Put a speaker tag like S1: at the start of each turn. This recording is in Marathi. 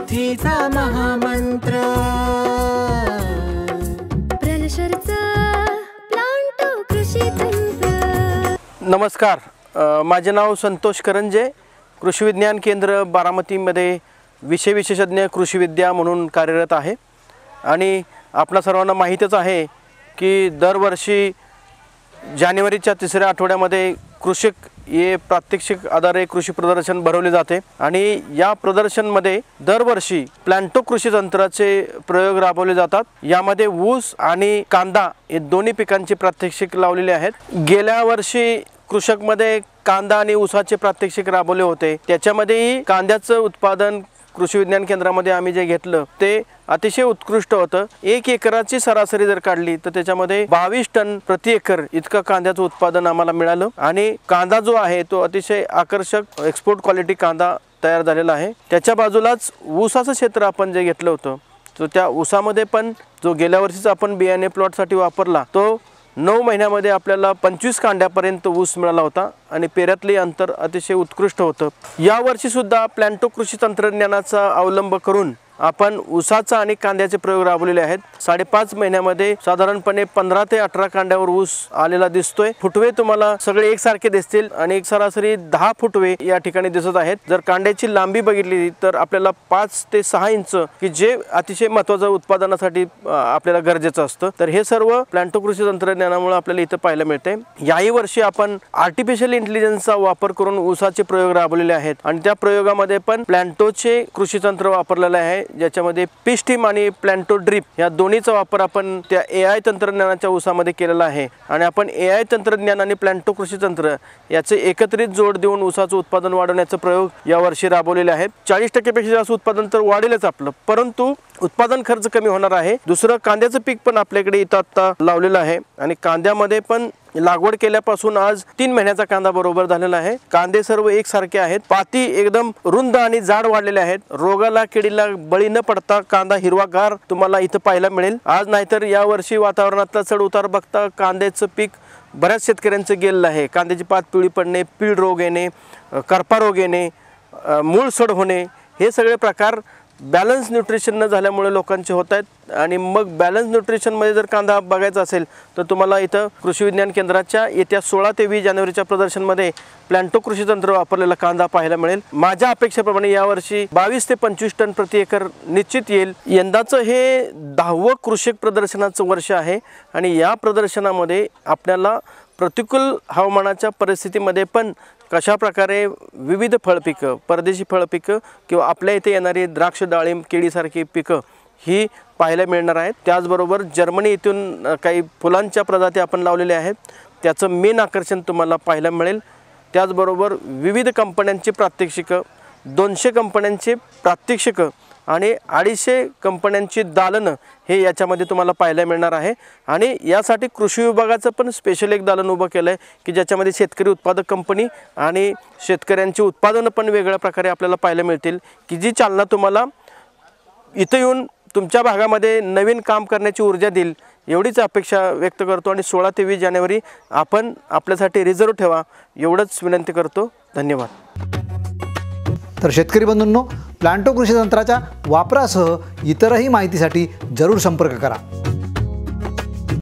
S1: साथीचा महामंत्र
S2: प्रलशरचा प्लांटो कृषी तंत्र।
S3: नमस्कार, माझे नाव संतोष करंजे, कृषी विज्ञान केंद्र बारामतीमध्ये विषय विशेषज्ञ कृषी विद्या म्हणून कार्यरत आहे। आणि आपल्या सर्वांना माहीतच आहे की दरवर्षी जानेवारीच्या तिसऱ्या आठवड्यामध्ये कृषक हे प्रात्यक्षिक आधारे कृषी प्रदर्शन भरवले जाते आणि या प्रदर्शनमध्ये दरवर्षी प्लांटो कृषी तंत्राचे प्रयोग राबवले जातात। यामध्ये ऊस आणि कांदा हे दोन्ही पिकांचे प्रात्यक्षिक लावलेले आहेत। गेल्या वर्षी कृषकमध्ये कांदा आणि ऊसाचे प्रात्यक्षिक राबवले होते। त्याच्यामध्येही कांद्याचं उत्पादन कृषी विज्ञान केंद्रामध्ये आम्ही जे घेतलं ते अतिशय उत्कृष्ट होतं। 1 एकराची सरासरी जर काढली तर त्याच्यामध्ये 22 टन प्रति एकर इतकं कांद्याचं उत्पादन आम्हाला मिळालं आणि कांदा जो आहे तो अतिशय आकर्षक एक्सपोर्ट क्वालिटी कांदा तयार झालेला आहे। त्याच्या बाजूलाच ऊसाचं क्षेत्र आपण जे घेतलं होतं तर त्या ऊसामध्ये पण जो गेल्या वर्षीचा आपण बियाणे प्लॉटसाठी वापरला तो 9 महिन्यामध्ये आपल्याला 25 कांड्यापर्यंत ऊस मिळाला होता आणि पेऱ्यातले अंतर अतिशय उत्कृष्ट होतं। या वर्षी सुद्धा प्लांटो कृषी तंत्रज्ञानाचा अवलंब करून आपण ऊसाचा आणि कांद्याचे प्रयोग राबवलेले आहेत। 5.5 महिन्यामध्ये साधारणपणे 15 ते 18 कांड्यावर ऊस आलेला दिसतोय। फुटवे तुम्हाला सगळे एकसारखे दिसतील आणि एक सरासरी 10 फुटवे या ठिकाणी दिसत आहेत। जर कांड्याची लांबी बघितली तर आपल्याला 5 ते 6 इंच की जे अतिशय महत्त्वाचं उत्पादनासाठी आपल्याला गरजेचं असतं। तर हे सर्व प्लांटो कृषी तंत्रज्ञानामुळे आपल्याला इथं पाहायला मिळते। याही वर्षी आपण आर्टिफिशियल इंटेलिजन्सचा वापर करून ऊसाचे प्रयोग राबवलेले आहेत आणि त्या प्रयोगामध्ये पण प्लांटोचे कृषी तंत्र वापरलेले आहे, ज्याच्यामध्ये पिस्टीम आणि प्लांटो ड्रिप या दोन्हीचा वापर आपण त्या AI तंत्रज्ञानाच्या ऊसामध्ये केलेला आहे। आणि आपण AI तंत्रज्ञान आणि प्लांटो कृषी तंत्र याचे एकत्रित जोड देऊन ऊसाचं उत्पादन वाढवण्याचा प्रयोग यावर्षी राबवलेले आहेत। 40% पेक्षा जास्त उत्पादन तर वाढेलच आपलं, परंतु उत्पादन खर्च कमी होणार आहे। दुसरं कांद्याचं पीक पण आपल्याकडे इथं आता लावलेलं आहे आणि कांद्यामध्ये पण लागवड केल्यापासून आज 3 महिन्याचा कांदा बरोबर झालेला आहे। कांदे सर्व एकसारखे आहेत, पाती एकदम रुंद आणि जाड वाढलेले आहेत। रोगाला किडीला बळी न पडता कांदा हिरवागार तुम्हाला इथं पाहायला मिळेल। आज नाहीतर या वर्षी वातावरणातला चढ उतार बघता कांद्याचं पीक बऱ्याच शेतकऱ्यांचं गेलेलं आहे। कांद्याची पात पिवळी पडणे, पीळ रोग येणे, करपा रोग येणे, मूळ सड होणे, हे सगळे प्रकार बॅलन्स न्यूट्रिशन न झाल्यामुळे लोकांचे होत आहेत। आणि मग बॅलन्स न्यूट्रिशनमध्ये जर कांदा बघायचा असेल तर तुम्हाला इथं कृषी विज्ञान केंद्राच्या येत्या 16 ते 20 जानेवारीच्या प्रदर्शनमध्ये प्लांटो कृषी तंत्र वापरलेला कांदा पाहायला मिळेल। माझ्या अपेक्षेप्रमाणे यावर्षी 22 ते 25 टन प्रति एकर निश्चित येईल। यंदाचं हे 10वं कृषक प्रदर्शनाचं वर्ष आहे आणि या प्रदर्शनामध्ये आपल्याला प्रतिकूल हवामानाच्या परिस्थितीमध्ये पण कशा प्रकारे विविध फळपिकं, परदेशी फळपिकं किंवा आपल्या इथे येणारी द्राक्ष, डाळिंब, केळीसारखी पिकं ही पाहायला मिळणार आहेत। त्याचबरोबर जर्मनी इथून काही फुलांच्या प्रजाती आपण लावलेल्या आहेत, त्याचं मेन आकर्षण तुम्हाला पाहायला मिळेल। त्याचबरोबर विविध कंपन्यांची प्रात्यक्षिकं, 200 कंपन्यांचे प्रात्यक्षिकं आणि 250 कंपन्यांची दालनं हे याच्यामध्ये तुम्हाला पाहायला मिळणार आहे। आणि यासाठी कृषी विभागाचं पण स्पेशल एक दालन उभं केलं आहे की ज्याच्यामध्ये शेतकरी उत्पादक कंपनी आणि शेतकऱ्यांची उत्पादनं पण वेगळ्या प्रकारे आपल्याला पाहायला मिळतील की जी चालना तुम्हाला इथं येऊन तुमच्या भागामध्ये नवीन काम करण्याची ऊर्जा देईल, एवढीच अपेक्षा व्यक्त करतो। आणि 16 ते 20 जानेवारी आपण आपल्यासाठी रिझर्व ठेवा, एवढंच विनंती करतो। धन्यवाद।
S4: तर शेतकरी बंधूंनो, प्लांटो कृषी तंत्राच्या वापरासह इतरही माहितीसाठी जरूर संपर्क करा।